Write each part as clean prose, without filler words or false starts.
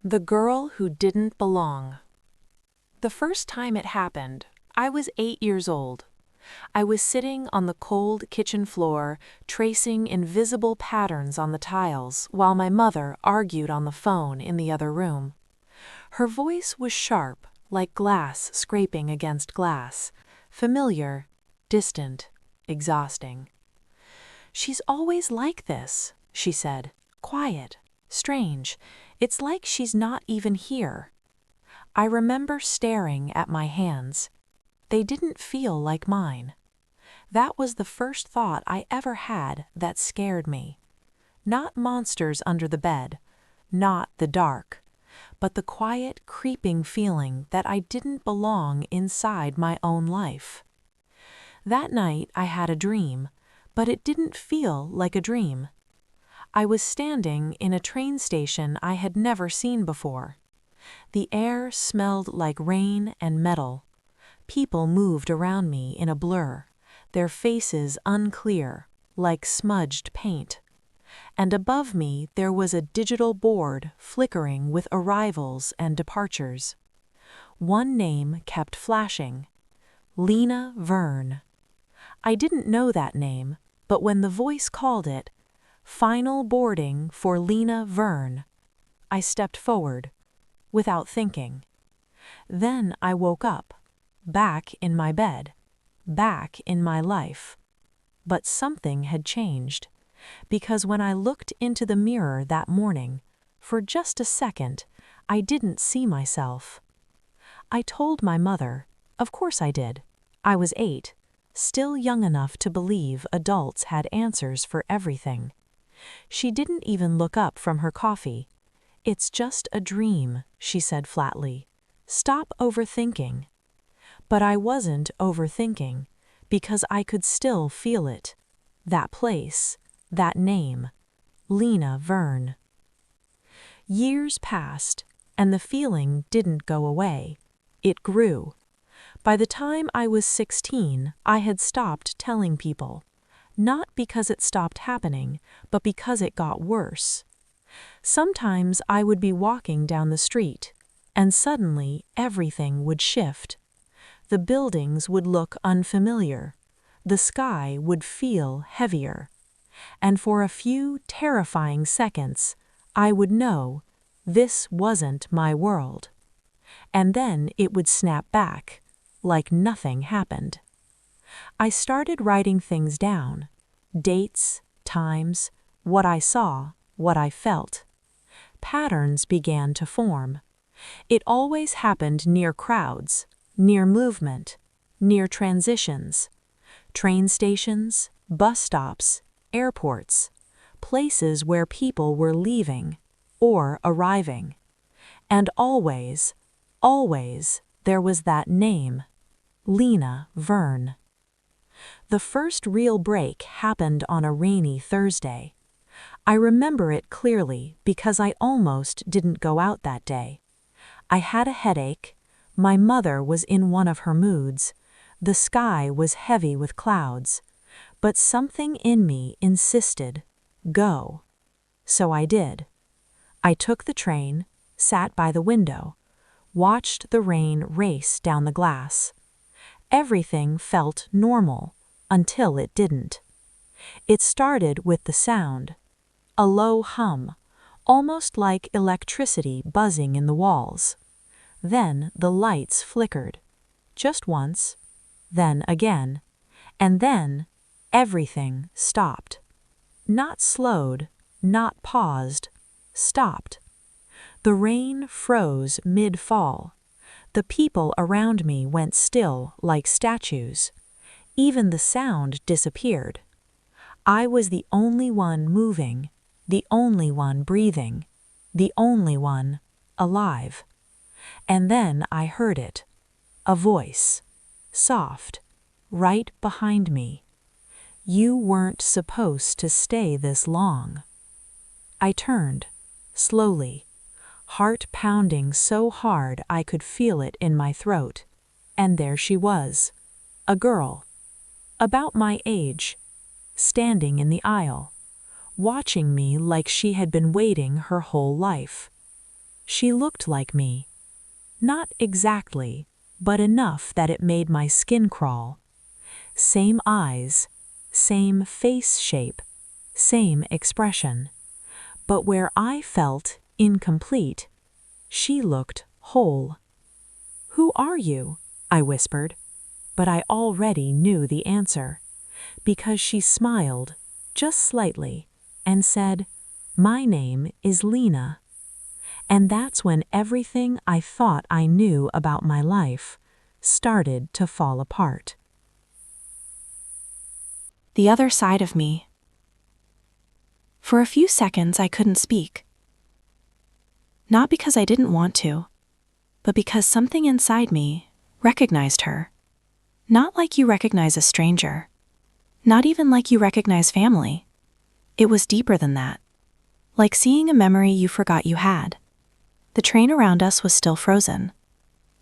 The Girl Who Didn't Belong. The first time it happened, I was 8 years old. I was sitting on the cold kitchen floor, tracing invisible patterns on the tiles while my mother argued on the phone in the other room. Her voice was sharp, like glass scraping against glass, familiar, distant, exhausting. "She's always like this," she said, "quiet, strange. It's like she's not even here." I remember staring at my hands. They didn't feel like mine. That was the first thought I ever had that scared me. Not monsters under the bed, not the dark, but the quiet, creeping feeling that I didn't belong inside my own life. That night I had a dream, but it didn't feel like a dream. I was standing in a train station I had never seen before. The air smelled like rain and metal. People moved around me in a blur, their faces unclear, like smudged paint. And above me there was a digital board flickering with arrivals and departures. One name kept flashing: Lena Verne. I didn't know that name, but when the voice called it, "Final boarding for Lena Verne," I stepped forward, without thinking. Then I woke up, back in my bed, back in my life. But something had changed, because when I looked into the mirror that morning, for just a second, I didn't see myself. I told my mother, of course I did. I was 8, still young enough to believe adults had answers for everything. She didn't even look up from her coffee. "It's just a dream," she said flatly. "Stop overthinking." But I wasn't overthinking, because I could still feel it. That place, that name, Lena Verne. Years passed, and the feeling didn't go away. It grew. By the time I was 16, I had stopped telling people. Not because it stopped happening, but because it got worse. Sometimes I would be walking down the street, and suddenly everything would shift. The buildings would look unfamiliar. The sky would feel heavier. And for a few terrifying seconds, I would know this wasn't my world. And then it would snap back, like nothing happened. I started writing things down: dates, times, what I saw, what I felt. Patterns began to form. It always happened near crowds, near movement, near transitions. Train stations, bus stops, airports, places where people were leaving or arriving. And always, always, there was that name, Lena Verne. The first real break happened on a rainy Thursday. I remember it clearly because I almost didn't go out that day. I had a headache, my mother was in one of her moods, the sky was heavy with clouds, but something in me insisted, go. So I did. I took the train, sat by the window, watched the rain race down the glass. Everything felt normal until it didn't. It started with the sound, a low hum, almost like electricity buzzing in the walls. Then the lights flickered, just once, then again, and then everything stopped. Not slowed, not paused, stopped. The rain froze mid-fall. The people around me went still like statues. Even the sound disappeared. I was the only one moving, the only one breathing, the only one alive. And then I heard it, a voice, soft, right behind me. "You weren't supposed to stay this long." I turned, slowly, heart pounding so hard I could feel it in my throat. And there she was, a girl, about my age, standing in the aisle, watching me like she had been waiting her whole life. She looked like me. Not exactly, but enough that it made my skin crawl. Same eyes, same face shape, same expression. But where I felt incomplete, she looked whole. "Who are you?" I whispered, but I already knew the answer, because she smiled, just slightly, and said, "My name is Lena." And that's when everything I thought I knew about my life started to fall apart. The other side of me. For a few seconds, I couldn't speak. Not because I didn't want to, but because something inside me recognized her. Not like you recognize a stranger. Not even like you recognize family. It was deeper than that. Like seeing a memory you forgot you had. The train around us was still frozen.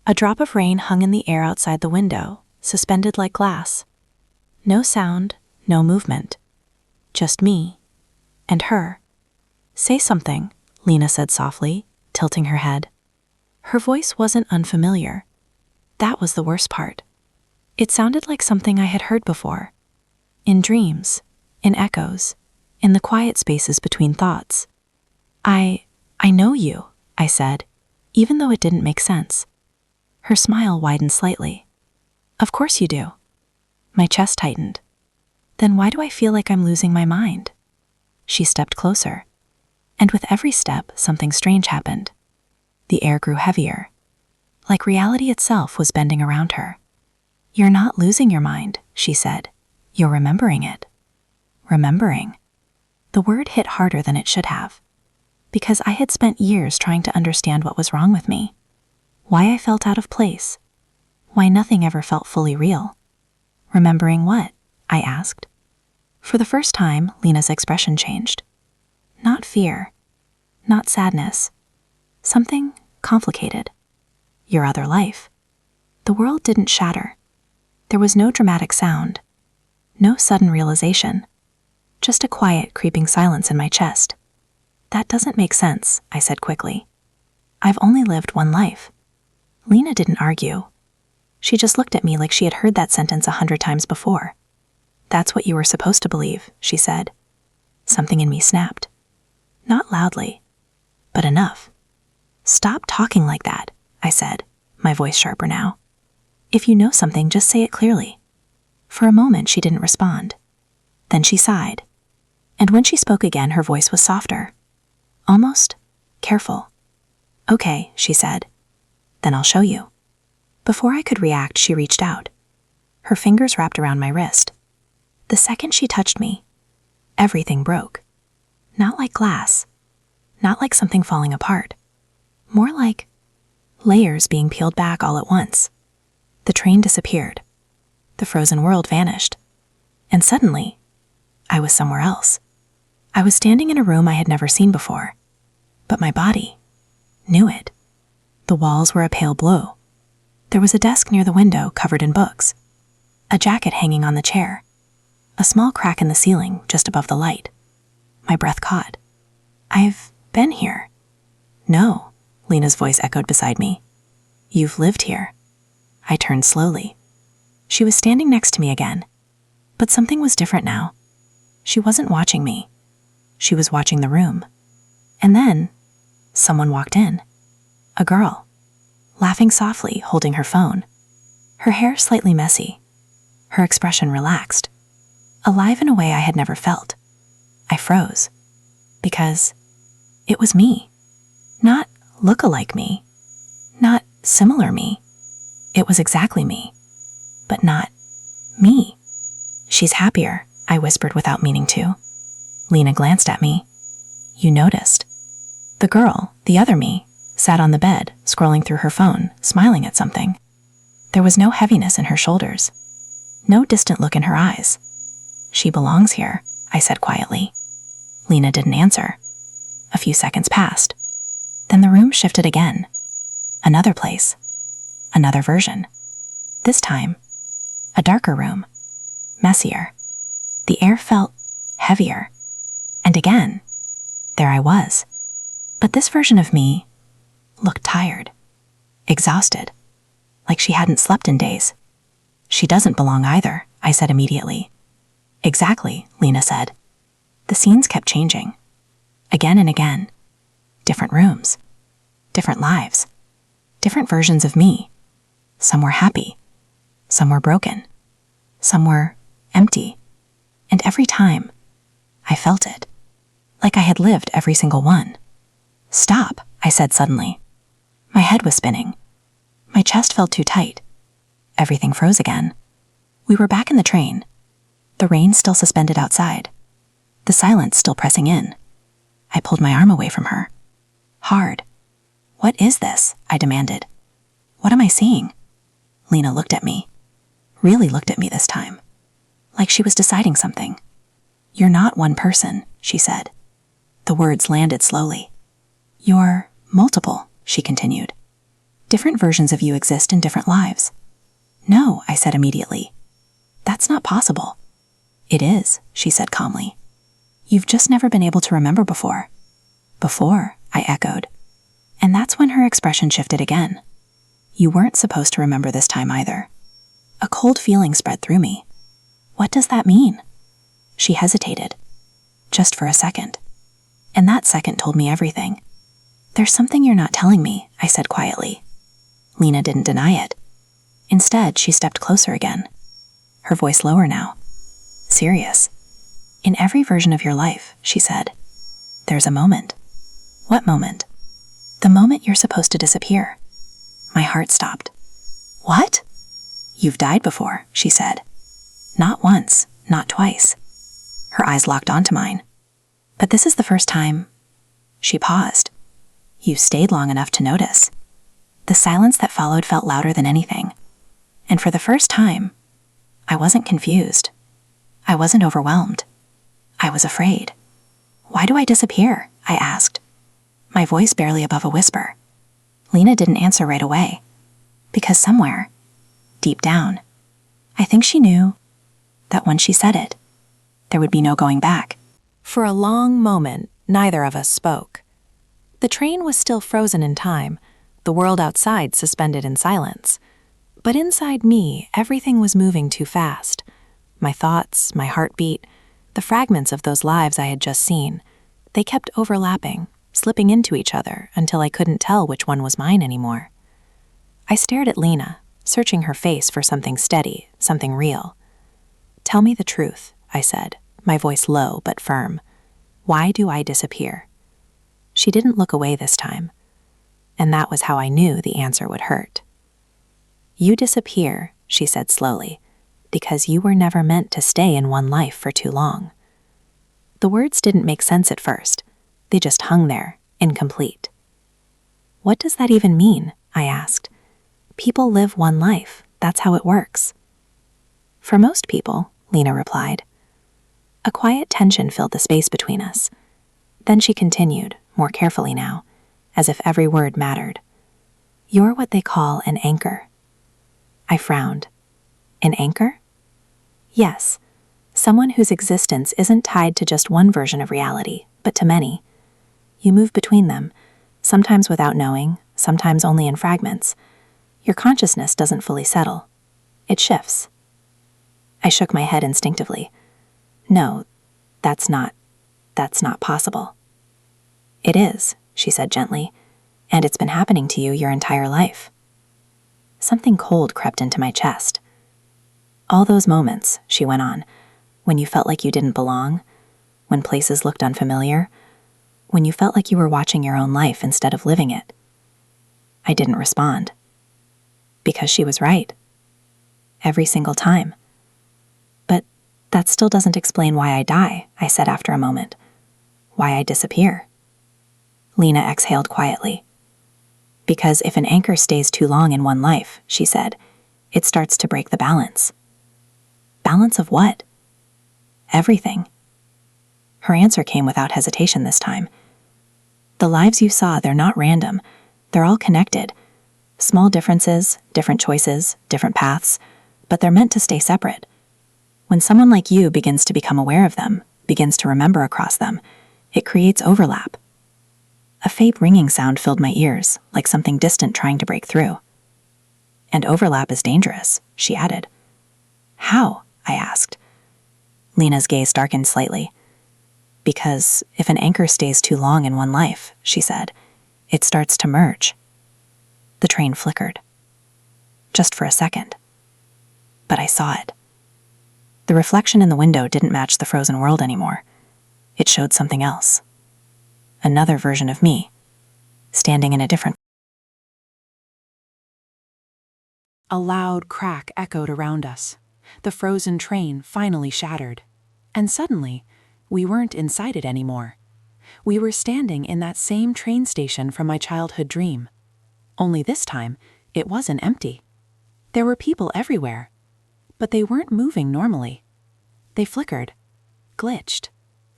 A drop of rain hung in the air outside the window, suspended like glass. No sound, no movement. Just me. And her. "Say something," Lena said softly, tilting her head. Her voice wasn't unfamiliar. That was the worst part. It sounded like something I had heard before. In dreams, in echoes, in the quiet spaces between thoughts. I know you," I said, even though it didn't make sense. Her smile widened slightly. "Of course you do." My chest tightened. "Then why do I feel like I'm losing my mind?" She stepped closer. And with every step, something strange happened. The air grew heavier. Like reality itself was bending around her. "You're not losing your mind," she said. "You're remembering it." Remembering. The word hit harder than it should have. Because I had spent years trying to understand what was wrong with me. Why I felt out of place. Why nothing ever felt fully real. "Remembering what?" I asked. For the first time, Lena's expression changed. Not fear. Not sadness. Something complicated. Your other life. The world didn't shatter. There was no dramatic sound. No sudden realization. Just a quiet, creeping silence in my chest. "That doesn't make sense," I said quickly. "I've only lived one life." Lena didn't argue. She just looked at me like she had heard that sentence 100 times before. "That's what you were supposed to believe," she said. Something in me snapped. Not loudly, but enough. "Stop talking like that," I said, my voice sharper now. "If you know something, just say it clearly." For a moment, she didn't respond. Then she sighed. And when she spoke again, her voice was softer. Almost careful. "Okay," she said. "Then I'll show you." Before I could react, she reached out. Her fingers wrapped around my wrist. The second she touched me, everything broke. Not like glass. Not like something falling apart. More like layers being peeled back all at once. The train disappeared. The frozen world vanished. And suddenly, I was somewhere else. I was standing in a room I had never seen before. But my body knew it. The walls were a pale blue. There was a desk near the window covered in books. A jacket hanging on the chair. A small crack in the ceiling just above the light. My breath caught. "I've been here." "No," Lena's voice echoed beside me. "You've lived here." I turned slowly. She was standing next to me again. But something was different now. She wasn't watching me. She was watching the room. And then, someone walked in. A girl. Laughing softly, holding her phone. Her hair slightly messy. Her expression relaxed. Alive in a way I had never felt. I froze. Because it was me. Not look-alike me. Not similar me. It was exactly me. But not me. "She's happier," I whispered without meaning to. Lena glanced at me. "You noticed." The girl, the other me, sat on the bed, scrolling through her phone, smiling at something. There was no heaviness in her shoulders. No distant look in her eyes. "She belongs here," I said quietly. Lena didn't answer. A few seconds passed. Then the room shifted again. Another place. Another version. This time, a darker room. Messier. The air felt heavier. And again, there I was. But this version of me looked tired, exhausted, like she hadn't slept in days. She doesn't belong either, I said immediately. Exactly, Lena said. The scenes kept changing. Again and again. Different rooms. Different lives. Different versions of me. Some were happy. Some were broken. Some were empty. And every time, I felt it. Like I had lived every single one. Stop, I said suddenly. My head was spinning. My chest felt too tight. Everything froze again. We were back in the train. The rain still suspended outside. The silence still pressing in. I pulled my arm away from her. Hard. What is this? I demanded. What am I seeing? Lena looked at me. Really looked at me this time. Like she was deciding something. You're not one person, she said. The words landed slowly. You're multiple, she continued. Different versions of you exist in different lives. No, I said immediately. That's not possible. It is, she said calmly. You've just never been able to remember before. Before, I echoed. And that's when her expression shifted again. You weren't supposed to remember this time either. A cold feeling spread through me. What does that mean? She hesitated. Just for a second. And that second told me everything. There's something you're not telling me, I said quietly. Lena didn't deny it. Instead, she stepped closer again. Her voice lower now. Serious. In every version of your life, she said, there's a moment. What moment? The moment you're supposed to disappear. My heart stopped. What? You've died before, she said. Not once, not twice. Her eyes locked onto mine. But this is the first time. She paused. You stayed long enough to notice. The silence that followed felt louder than anything. And for the first time, I wasn't confused. I wasn't overwhelmed. I was afraid. Why do I disappear? I asked, my voice barely above a whisper. Lena didn't answer right away. Because somewhere, deep down, I think she knew that when she said it, there would be no going back. For a long moment, neither of us spoke. The train was still frozen in time, the world outside suspended in silence. But inside me, everything was moving too fast. My thoughts, my heartbeat, the fragments of those lives I had just seen, they kept overlapping, slipping into each other until I couldn't tell which one was mine anymore. I stared at Lena, searching her face for something steady, something real. Tell me the truth, I said, my voice low but firm. Why do I disappear? She didn't look away this time, and that was how I knew the answer would hurt. You disappear, she said slowly, because you were never meant to stay in one life for too long. The words didn't make sense at first. They just hung there, incomplete. What does that even mean? I asked. People live one life. That's how it works. For most people, Lena replied. A quiet tension filled the space between us. Then she continued, more carefully now, as if every word mattered. You're what they call an anchor. I frowned. An anchor? Yes, someone whose existence isn't tied to just one version of reality, but to many. You move between them, sometimes without knowing, sometimes only in fragments. Your consciousness doesn't fully settle. It shifts. I shook my head instinctively. No, that's not possible. It is, she said gently, and it's been happening to you your entire life. Something cold crept into my chest. All those moments, she went on, when you felt like you didn't belong, when places looked unfamiliar, when you felt like you were watching your own life instead of living it. I didn't respond. Because she was right. Every single time. But that still doesn't explain why I die, I said after a moment. Why I disappear. Lena exhaled quietly. Because if an anchor stays too long in one life, she said, it starts to break the balance. Balance of what? Everything. Her answer came without hesitation this time. The lives you saw, they're not random. They're all connected. Small differences, different choices, different paths, but they're meant to stay separate. When someone like you begins to become aware of them, begins to remember across them, it creates overlap. A faint ringing sound filled my ears, like something distant trying to break through. "And overlap is dangerous," she added. "How?" I asked. Lena's gaze darkened slightly. "Because if an anchor stays too long in one life," she said, "it starts to merge." The train flickered. Just for a second. But I saw it. The reflection in the window didn't match the frozen world anymore. It showed something else. Another version of me, standing in a different. A loud crack echoed around us. The frozen train finally shattered. And suddenly, we weren't inside it anymore. We were standing in that same train station from my childhood dream. Only this time, it wasn't empty. There were people everywhere. But they weren't moving normally. They flickered, glitched.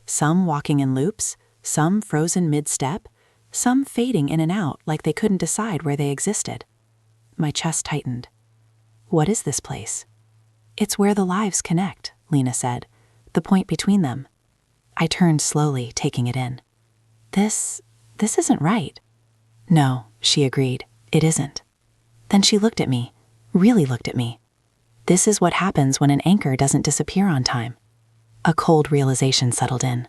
Some walking in loops, some frozen mid-step, some fading in and out like they couldn't decide where they existed. My chest tightened. What is this place? It's where the lives connect, Lena said, the point between them. I turned slowly, taking it in. This isn't right. No, she agreed, it isn't. Then she looked at me, really looked at me. This is what happens when an anchor doesn't disappear on time. A cold realization settled in.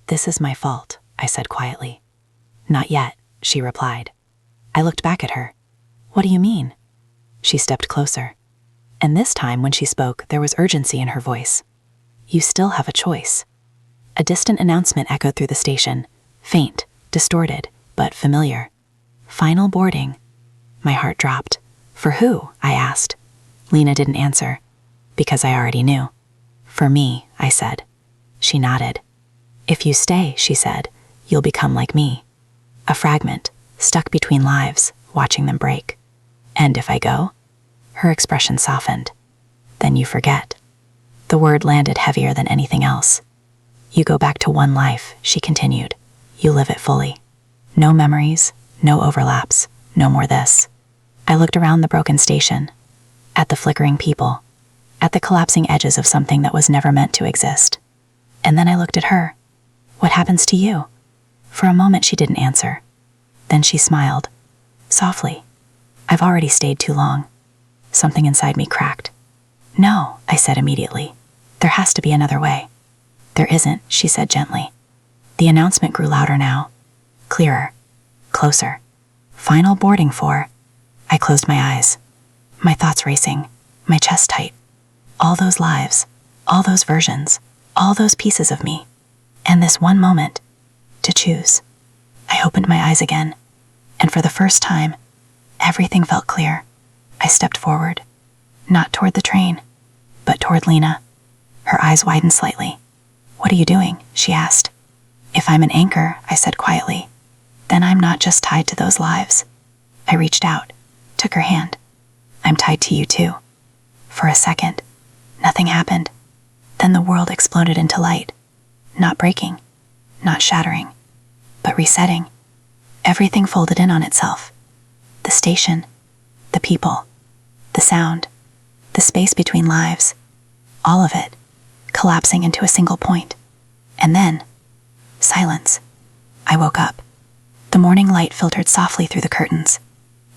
This is my fault, I said quietly. Not yet, she replied. I looked back at her. What do you mean? She stepped closer. And this time when she spoke, there was urgency in her voice. You still have a choice. A distant announcement echoed through the station, faint, distorted, but familiar. Final boarding. My heart dropped. For who? I asked. Lena didn't answer, because I already knew. For me, I said. She nodded. If you stay, she said, you'll become like me. A fragment, stuck between lives, watching them break. And if I go? Her expression softened. Then you forget. The word landed heavier than anything else. You go back to one life, she continued. You live it fully. No memories, no overlaps, no more this. I looked around the broken station, at the flickering people, at the collapsing edges of something that was never meant to exist. And then I looked at her. What happens to you? For a moment she didn't answer. Then she smiled, softly. I've already stayed too long. Something inside me cracked. No, I said immediately. There has to be another way. There isn't, she said gently. The announcement grew louder now, clearer, closer. Final boarding for. I closed my eyes, my thoughts racing, my chest tight. All those lives, all those versions, all those pieces of me. And this one moment, to choose. I opened my eyes again, and for the first time, everything felt clear. I stepped forward, not toward the train, but toward Lena. Her eyes widened slightly. What are you doing? She asked. If I'm an anchor, I said quietly, then I'm not just tied to those lives. I reached out, took her hand. I'm tied to you too. For a second, nothing happened. Then the world exploded into light. Not breaking, not shattering, but resetting. Everything folded in on itself. The station, the people, the sound, the space between lives, all of it, collapsing into a single point. And then, silence. I woke up. The morning light filtered softly through the curtains.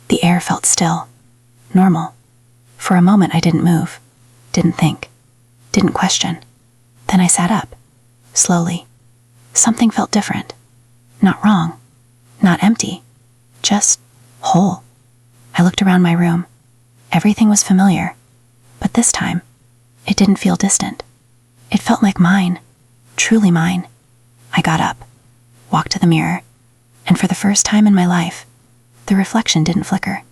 The air felt still, normal. For a moment I didn't move, didn't think, didn't question. Then I sat up, slowly. Something felt different. Not wrong, not empty, just whole. I looked around my room. Everything was familiar, but this time, it didn't feel distant. It felt like mine, truly mine. I got up, walked to the mirror, and for the first time in my life, the reflection didn't flicker.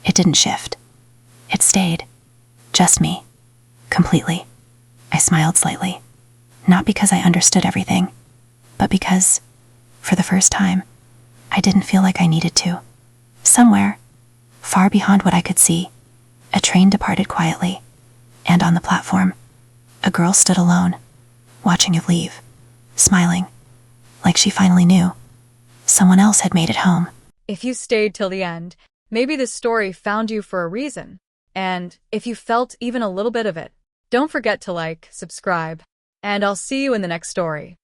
It didn't shift. It stayed. Just me. Completely. I smiled slightly. Not because I understood everything, but because, for the first time, I didn't feel like I needed to. Somewhere, far beyond what I could see, a train departed quietly, and on the platform, a girl stood alone, watching it leave, smiling, like she finally knew. Someone else had made it home. If you stayed till the end, maybe this story found you for a reason. And if you felt even a little bit of it, don't forget to like, subscribe, and I'll see you in the next story.